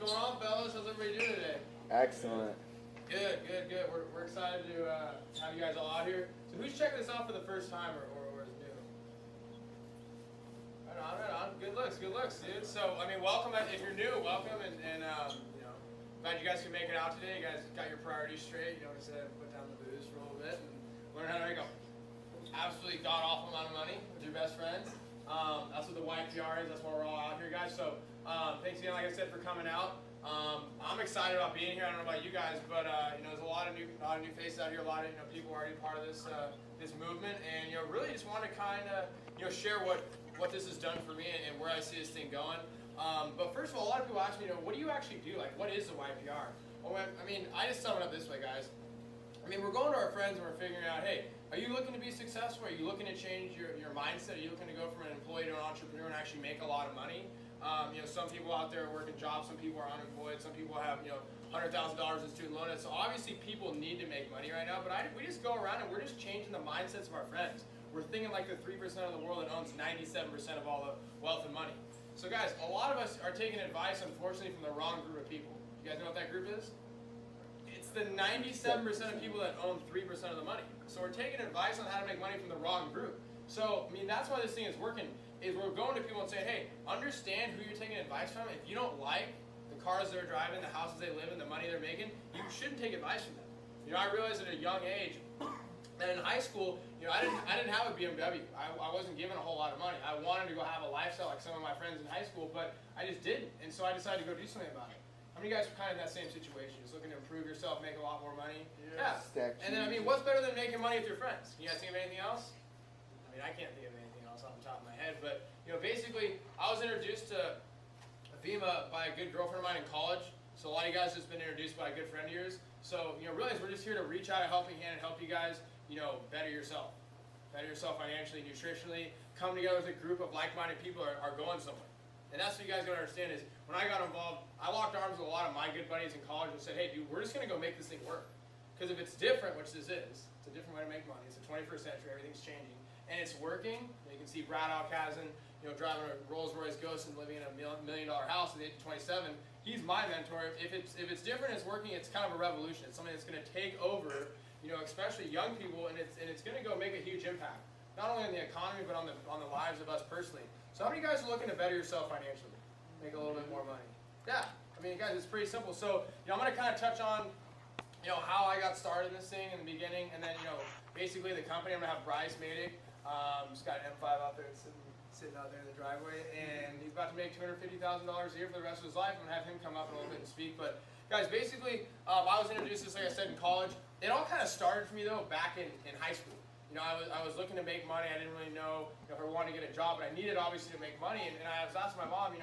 going on, fellas? How's everybody doing today? Excellent. Good, good, good. We're excited to have you guys all out here. So who's checking this out for the first time or is new? Right on. Good looks, dude. So, I mean, welcome. If you're new, welcome. And you know, glad you guys can make it out today. You guys got your priorities straight. You know, instead of put down the booze for a little bit and learn how to make a absolutely god-awful amount of money with your best friends. That's what the YPR is. That's why we're all out here, guys. So thanks again, like I said, for coming out. I'm excited about being here. I don't know about you guys, but you know, there's a lot of new faces out here. A lot of people already part of this this movement, and you know, really just want to kind of share what this has done for me and where I see this thing going. But first of all, a lot of people ask me, what do you actually do? Like, what is the YPR? Well, I mean, I just sum it up this way, guys. I mean, we're going to our friends and we're figuring out, hey, are you looking to be successful? Are you looking to change your mindset? Are you looking to go from an employee to an entrepreneur and actually make a lot of money? You know, some people out there are working jobs, some people are unemployed, some people have, $100,000 in student loan debt. So obviously people need to make money right now, but we just go around and we're just changing the mindsets of our friends. We're thinking like the 3% of the world that owns 97% of all the wealth and money. So guys, a lot of us are taking advice, unfortunately, from the wrong group of people. You guys know what that group is? It's the 97% of people that own 3% of the money. So we're taking advice on how to make money from the wrong group. So, I mean, that's why this thing is working, is we're going to people and saying, hey, understand who you're taking advice from. If you don't like the cars they're driving, the houses they live in, the money they're making, you shouldn't take advice from them. You know, I realized at a young age that in high school, I didn't have a BMW. I wasn't given a whole lot of money. I wanted to go have a lifestyle like some of my friends in high school, but I just didn't. And so I decided to go do something about it. How many of you guys are kind of in that same situation? Just looking to improve yourself, make a lot more money? Yes. Yeah. And then, I mean, what's better than making money with your friends? Can you guys think of anything else? I mean, I can't think of anything else off the top of my head. But, basically, I was introduced to FEMA by a good girlfriend of mine in college. So a lot of you guys have been introduced by a good friend of yours. So, realize we're just here to reach out a helping hand and help you guys, better yourself. Better yourself financially, nutritionally. Come together with a group of like-minded people are going somewhere. And that's what you guys got to understand is, when I got involved, I locked arms with a lot of my good buddies in college and said, hey, dude, we're just going to go make this thing work. Because if it's different, which this is, it's a different way to make money. It's the 21st century, everything's changing. And it's working. You can see Brad Alcazan, driving a Rolls-Royce Ghost and living in a $1 million house at the age of 27. He's my mentor. If it's different and it's working, it's kind of a revolution. It's something that's going to take over, especially young people, and it's going to go make a huge impact. Not only on the economy, but on the lives of us personally. So how many of you guys are looking to better yourself financially? Make a little bit more money? Yeah. I mean, guys, it's pretty simple. So, I'm going to kind of touch on, how I got started in this thing in the beginning, and then, basically the company. I'm going to have Bryce Majdick. He's got an M5 out there sitting out there in the driveway, and he's about to make $250,000 a year for the rest of his life. I'm going to have him come up in a little bit and speak. But, guys, basically, I was introduced to this, like I said, in college. It all kind of started for me, though, back in high school. I was looking to make money. I didn't really know if I wanted to get a job, but I needed, obviously, to make money. And I was asking my mom,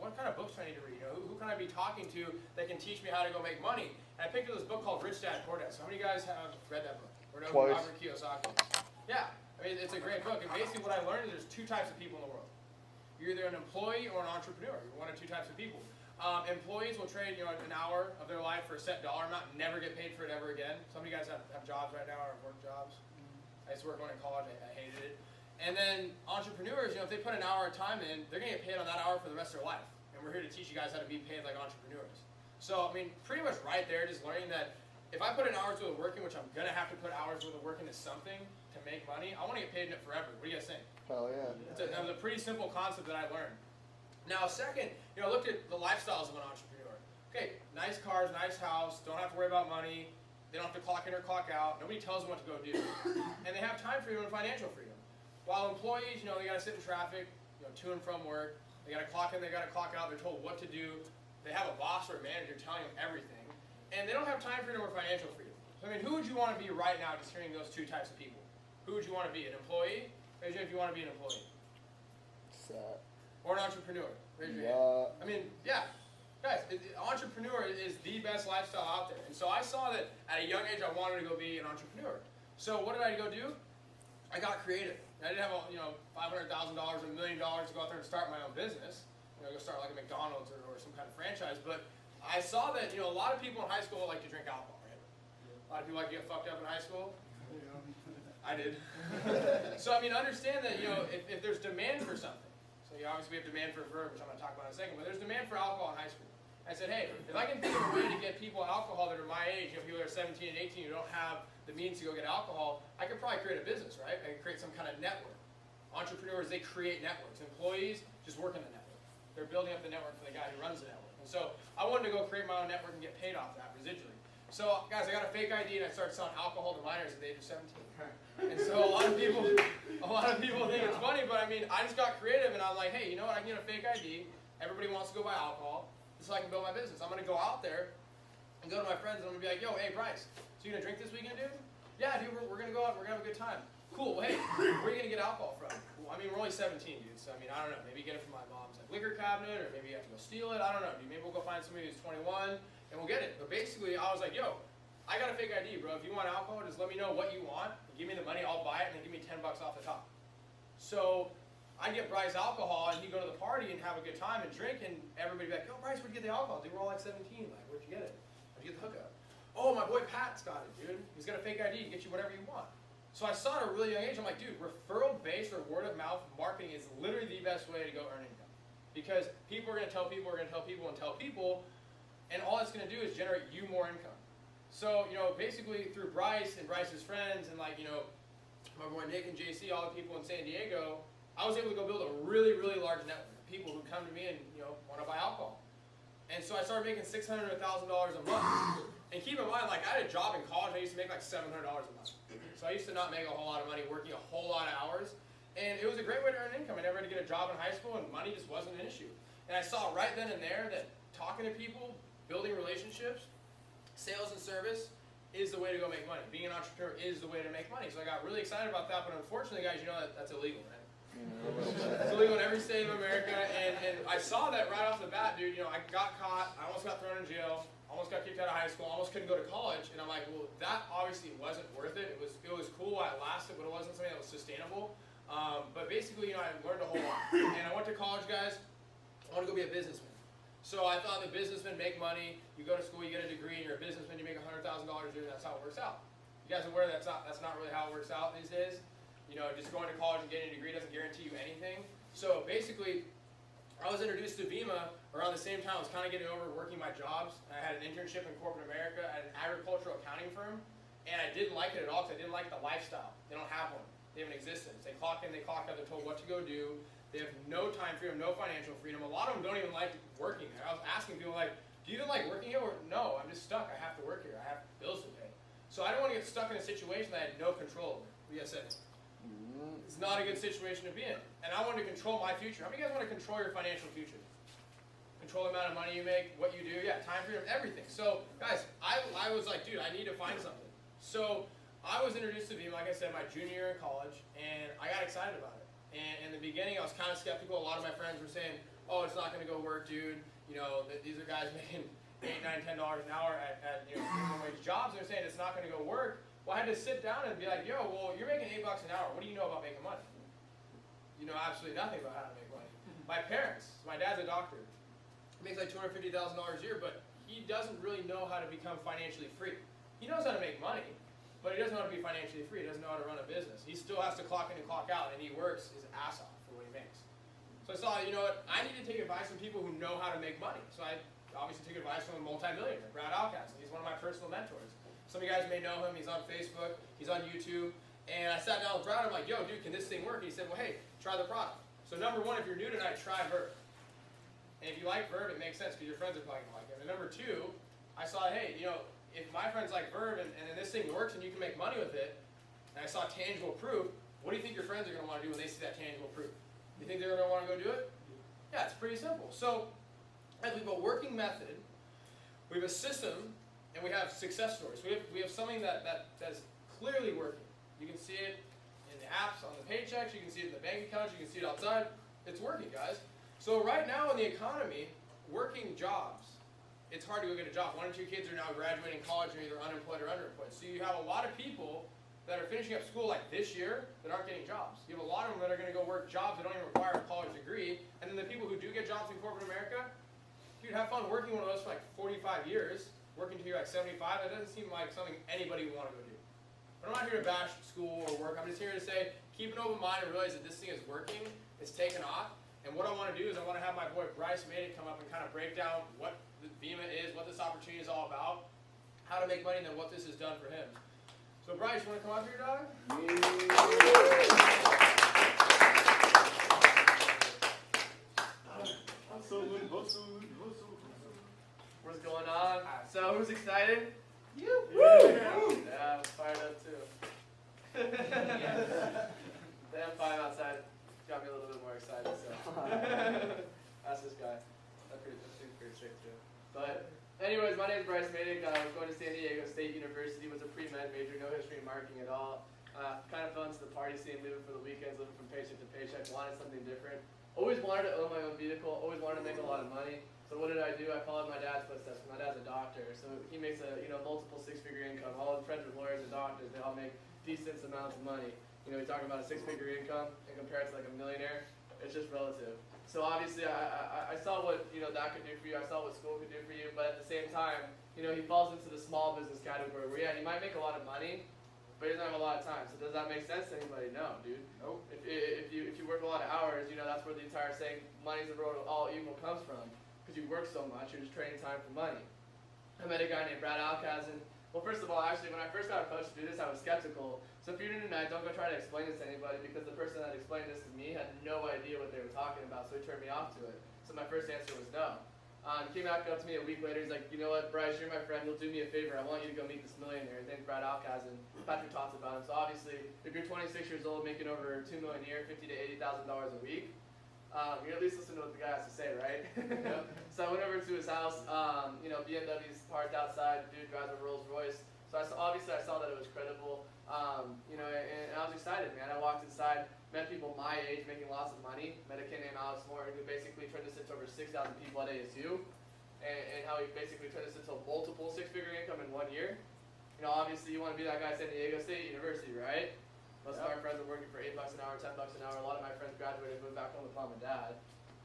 what kind of books do I need to read? Who can I be talking to that can teach me how to go make money? And I picked up this book called Rich Dad Poor Dad. So how many of you guys have read that book? Or know who Robert Kiyosaki is? Yeah. I mean, it's a great book. And basically what I learned is there's two types of people in the world. You're either an employee or an entrepreneur. You're one of two types of people. Employees will trade an hour of their life for a set dollar amount, never get paid for it ever again. Some of you guys have jobs right now or work jobs. I used to work one in college. I hated it. And then entrepreneurs, if they put an hour of time in, they're going to get paid on that hour for the rest of their life. And we're here to teach you guys how to be paid like entrepreneurs. So, I mean, pretty much right there, just learning that if I put an hour's worth of work in, which I'm going to have to put hours worth of work into something to make money, I want to get paid in it forever. What do you guys think? Hell yeah. That was a pretty simple concept that I learned. Now, second, I looked at the lifestyles of an entrepreneur. Okay, nice cars, nice house, don't have to worry about money. They don't have to clock in or clock out. Nobody tells them what to go do. And they have time freedom and financial freedom. While employees, they got to sit in traffic, to and from work. They got to clock in, they got to clock out. They're told what to do. They have a boss or a manager telling them everything. And they don't have time freedom or financial freedom. So, I mean, who would you want to be right now just hearing those two types of people? Who would you want to be? An employee? Raise your hand if you want to be an employee. Or an entrepreneur? Raise your hand. I mean, yeah. Guys, entrepreneur is the best lifestyle out there. And so I saw that at a young age I wanted to go be an entrepreneur. So what did I go do? I got creative. I didn't have $500,000 or $1 million to go out there and start my own business. Go start like a McDonald's or some kind of franchise. But I saw that a lot of people in high school like to drink alcohol, right? A lot of people like to get fucked up in high school. I did. So I mean, understand that if there's demand for something. So obviously we have demand for a verb, which I'm going to talk about in a second. But there's demand for alcohol in high school. I said, hey, people alcohol that are my age, people that are 17 and 18 who don't have the means to go get alcohol, I could probably create a business, right? I could create some kind of network. Entrepreneurs, they create networks. Employees just work in the network. They're building up the network for the guy who runs the network. And so I wanted to go create my own network and get paid off that residually. So guys, I got a fake ID and I started selling alcohol to minors at the age of 17. And so a lot of people think it's funny, but I mean, I just got creative and I'm like, hey, you know what? I can get a fake ID. Everybody wants to go buy alcohol. This is how I can build my business. I'm going to go out there and go to my friends and I'm going to be like, yo, hey, Bryce, so you going to drink this weekend, dude? Yeah, dude, we're going to go out. We're going to have a good time. Cool. Well, hey, where are you going to get alcohol from? Well, I mean, we're only 17, dude. So, I mean, I don't know. Maybe get it from my mom's liquor cabinet, or maybe you have to go steal it. I don't know, dude. Maybe we'll go find somebody who's 21 and we'll get it. But basically, I was like, yo, I got a fake ID, bro. If you want alcohol, just let me know what you want. Give me the money, I'll buy it, and then give me $10 off the top. So I'd get Bryce alcohol, and he'd go to the party and have a good time and drink, and everybody would be like, yo, Bryce, where'd you get the alcohol? Dude, we're all like 17. Like, where'd you get it? Where'd you get the hookup? Oh, my boy Pat's got it, dude. He's got a fake ID. He can get you whatever you want. So I saw at a really young age, I'm like, dude, referral-based or word-of-mouth marketing is literally the best way to go earn income. Because people are going to tell people, and tell people, and all it's going to do is generate you more income. So, you know, basically through Bryce and Bryce's friends and like, you know, my boy Nick and JC, all the people in San Diego, I was able to go build a really, really large network of people who come to me and, you know, want to buy alcohol. And so I started making $600 to $1,000 a month. And keep in mind, like, I had a job in college, I used to make like $700 a month. So I used to not make a whole lot of money working a whole lot of hours. And it was a great way to earn income. I never had to get a job in high school, and money just wasn't an issue. And I saw right then and there that talking to people, building relationships, sales and service is the way to go make money. Being an entrepreneur is the way to make money. So I got really excited about that, but unfortunately, guys, you know that's illegal, right? It's illegal in every state of America, and I saw that right off the bat, dude. You know, I got caught, I almost got thrown in jail, almost got kicked out of high school, almost couldn't go to college, and I'm like, well, that obviously wasn't worth it. It was cool while it lasted, but it wasn't something that was sustainable. But basically, you know, I learned a whole lot. And I went to college, guys. I want to go be a businessman. So I thought the businessmen make money. You go to school, you get a degree, and you're a businessman. You make $100,000 a year. That's how it works out. You guys aware that's not really how it works out these days? You know, just going to college and getting a degree doesn't guarantee you anything. So basically, I was introduced to Vima around the same time. I was kind of getting over working my jobs. I had an internship in corporate America at an agricultural accounting firm, and I didn't like it at all because I didn't like the lifestyle. They don't have one. They have an existence. They clock in, they clock out. They're told what to go do. They have no time freedom, no financial freedom. A lot of them don't even like working there. I was asking people like, do you even like working here? Or no, I'm just stuck. I have to work here. I have bills to pay. So I don't want to get stuck in a situation that I had no control over. What do you guys say? It's not a good situation to be in. And I wanted to control my future. How many of you guys want to control your financial future? Control the amount of money you make, what you do, yeah, time freedom, everything. So guys, I was like, dude, I need to find something. So I was introduced to Vima, like I said, my junior year in college, and I got excited about it. And in the beginning, I was kind of skeptical. A lot of my friends were saying, oh, it's not going to go work, dude. You know, these are guys making $8, $9, $10 an hour at you know, minimum wage jobs. And they're saying it's not going to go work. Well, I had to sit down and be like, yo, well, you're making $8 an hour. What do you know about making money? You know absolutely nothing about how to make money. My parents, my dad's a doctor. He makes like $250,000 a year, but he doesn't really know how to become financially free. He knows how to make money, but he doesn't know how to be financially free. He doesn't know how to run a business. He still has to clock in and clock out, and he works his ass off for what he makes. So I saw, you know what, I need to take advice from people who know how to make money. So I obviously took advice from a multimillionaire, Brad Alcastle. He's one of my personal mentors. Some of you guys may know him. He's on Facebook. He's on YouTube. And I sat down with Brad. I'm like, yo, dude, can this thing work? And he said, well, hey, try the product. So number one, if you're new tonight, try Verb. And if you like Verb, it makes sense because your friends are probably going to like it. And number two, I saw, hey, you know, if my friends like Verb and then this thing works and you can make money with it, and I saw tangible proof, what do you think your friends are going to want to do when they see that tangible proof? You think they're going to want to go do it? Yeah, it's pretty simple. So as we have a working method, we have a system, and we have success stories. We have something that's clearly working. You can see it in the apps, on the paychecks, you can see it in the bank accounts, you can see it outside. It's working, guys. So right now in the economy, working jobs, it's hard to go get a job. 1 or 2 kids are now graduating college and are either unemployed or underemployed. So you have a lot of people that are finishing up school like this year that aren't getting jobs. You have a lot of them that are going to go work jobs that don't even require a college degree. And then the people who do get jobs in corporate America, dude, have fun working one of those for like 45 years, working till you're like 75. That doesn't seem like something anybody would want to go do. But I'm not here to bash school or work. I'm just here to say, keep an open mind and realize that this thing is working. It's taken off. And what I want to do is I want to have my boy Bryce Majdick come up and kind of break down what the Vima is, what this opportunity is all about, how to make money and then what this has done for him. So Bryce, you want to come up here, dog? What's going on? So who's excited? You. Yeah, I'm fired up too. The M5 outside got me a little bit more excited. So that's this guy. That's pretty sick too. But anyways, my name is Bryce Majdick. I was going to San Diego State University. Was a pre-med major, no history in marketing at all. Kind of fell into the party scene, living for the weekends, living from paycheck to paycheck. Wanted something different. Always wanted to own my own vehicle. Always wanted to make a lot of money. So what did I do? I followed my dad's footsteps. My dad's a doctor, so he makes a multiple six-figure income. All his friends are lawyers and doctors. They all make decent amounts of money. You're talking about a six-figure income and compare it to like a millionaire. It's just relative. So obviously, I saw what that could do for you. I saw what school could do for you. But at the same time, he falls into the small business category where you might make a lot of money, but he doesn't have a lot of time. So does that make sense to anybody? No, dude. Nope. If you work a lot of hours, that's where the entire saying "money's the road of all evil" comes from. Because you work so much, you're just trading time for money. I met a guy named Brad Alcazan. Well, first of all, actually, when I first got approached to do this, I was skeptical. So if you're new tonight, don't go try to explain this to anybody, because the person that explained this to me had no idea what they were talking about, so he turned me off to it. So my first answer was no. He came back up to me a week later. He's like, you know what, Bryce, you're my friend. You'll do me a favor. I want you to go meet this millionaire. His name's Brad Alcazan. Patrick talks about him. So obviously, if you're 26 years old, making over $2 million a year, $50,000 to $80,000 a week, you're at least listening to what the guy has to say, right? Yep. So I went over to his house. BMW's parked outside. Dude drives a Rolls Royce. So obviously I saw that it was credible. And I was excited, man. I walked inside, met people my age making lots of money. Met a kid named Alex Moore who basically turned this into over 6,000 people at ASU, and how he basically turned this into a multiple six-figure income in 1 year. Obviously you want to be that guy at San Diego State University, right? Most of our friends are working for $8 an hour, $10 an hour. A lot of my friends graduated and moved back home with mom and dad.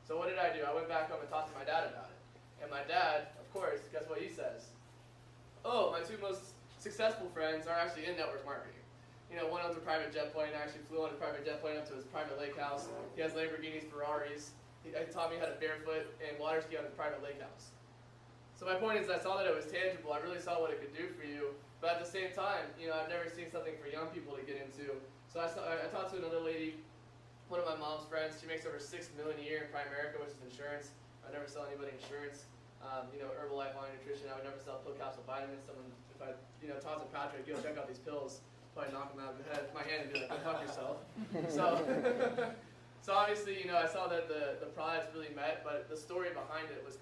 So what did I do? I went back home and talked to my dad about it. And my dad, of course, guess what he says? Oh, my two most successful friends are actually in network marketing. One owns a private jet plane. I actually flew on a private jet plane up to his private lake house. He has Lamborghinis, Ferraris. He taught me how to barefoot and water ski on his private lake house. So my point is, I saw that it was tangible. I really saw what it could do for you. But at the same time, I've never seen something for young people to get into. So I talked to another lady, one of my mom's friends. She makes over $6 million a year in Primerica, which is insurance. I never sell anybody insurance. Herbalife, Line Nutrition. I would never sell pill capsule vitamins. If I, Todd and Patrick, go check out these pills. Probably knock them out of the head, my hand, and be like, go fuck yourself. So obviously, I saw that the products really met, but the story behind it was